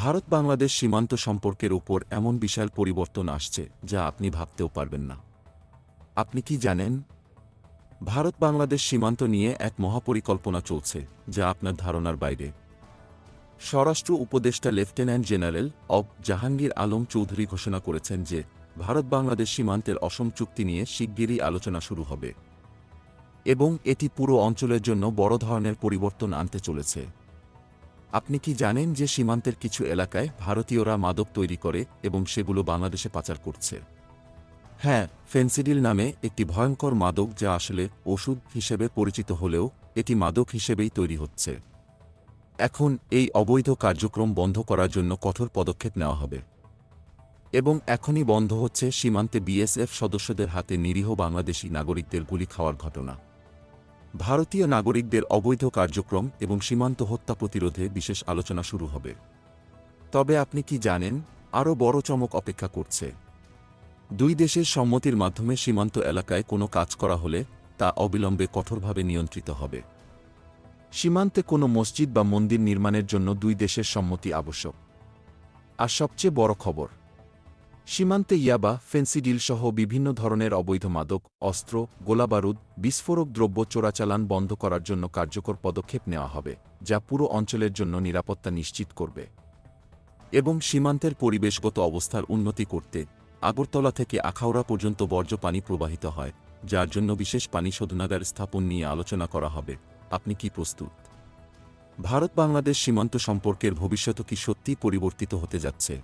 ভারত বাংলাদেশ সীমান্ত সম্পর্কের উপর এমন বিশাল পরিবর্তন আসছে যা আপনি ভাবতেও পারবেন না। আপনি কি জানেন? ভারত বাংলাদেশ সীমান্ত নিয়ে এক মহাপরিকল্পনা চলছে যা আপনার ধারণার বাইরে। স্বরাষ্ট্র উপদেষ্টা lieutenant general of Jahangir Alam Chowdhury ঘোষণা করেছেন যে ভারত বাংলাদেশ সীমান্তের অসম চুক্তি নিয়ে শিগগিরই আলোচনা শুরু হবে এবং এটি পুরো অঞ্চলের জন্য বড় ধরনের পরিবর্তন আনতে চলেছে। আপনি কি জানেন যে সীমান্তের কিছু এলাকায় ভারতীয়রা মাদক তৈরি করে এবং সেগুলো বাংলাদেশে পাচার করছে? হ্যাঁ, ফেনসিডিল নামে একটি ভয়ঙ্কর মাদক যা আসলে ওষুধ হিসেবে পরিচিত হলেও এটি মাদক হিসেবেই তৈরি হচ্ছে। এখন এই অবৈধ কার্যক্রম বন্ধ করার জন্য কঠোর পদক্ষেপ নেওয়া হবে এবং এখনই বন্ধ হচ্ছে সীমান্তে বিএসএফ সদস্যদের হাতে নিরীহ বাংলাদেশি নাগরিকদের গুলি খাওয়ার ঘটনা। ভারতীয় নাগরিকদের অবৈধ কার্যক্রম এবং সীমান্ত হত্যা প্রতিরোধে বিশেষ আলোচনা শুরু হবে। তবে আপনি কি জানেন, আরও বড় চমক অপেক্ষা করছে। দুই দেশের সম্মতির মাধ্যমে সীমান্ত এলাকায় কোনো কাজ করা হলে তা অবিলম্বে কঠোরভাবে নিয়ন্ত্রিত হবে। সীমান্তে কোনো মসজিদ বা মন্দির নির্মাণের জন্য দুই দেশের সম্মতি আবশ্যক। আর সবচেয়ে বড় খবর, সীমান্তে ইয়াবা, ফেন্সিডিল সহ বিভিন্ন ধরনের অবৈধ মাদক, অস্ত্র, গোলাবারুদ, বিস্ফোরক দ্রব্য চোরাচালান বন্ধ করার জন্য কার্যকর পদক্ষেপ নেওয়া হবে, যা পুরো অঞ্চলের জন্য নিরাপত্তা নিশ্চিত করবে এবং সীমান্তের পরিবেশগত অবস্থার উন্নতি করতে আগরতলা থেকে আখাউড়া পর্যন্ত বর্জ্য পানি প্রবাহিত হয়, যার জন্য বিশেষ পানি শোধনাগার স্থাপন নিয়ে আলোচনা করা হবে। আপনি কি প্রস্তুত? ভারত বাংলাদেশ সীমান্ত সম্পর্কের ভবিষ্যৎ কি সত্যিই পরিবর্তিত হতে যাচ্ছে?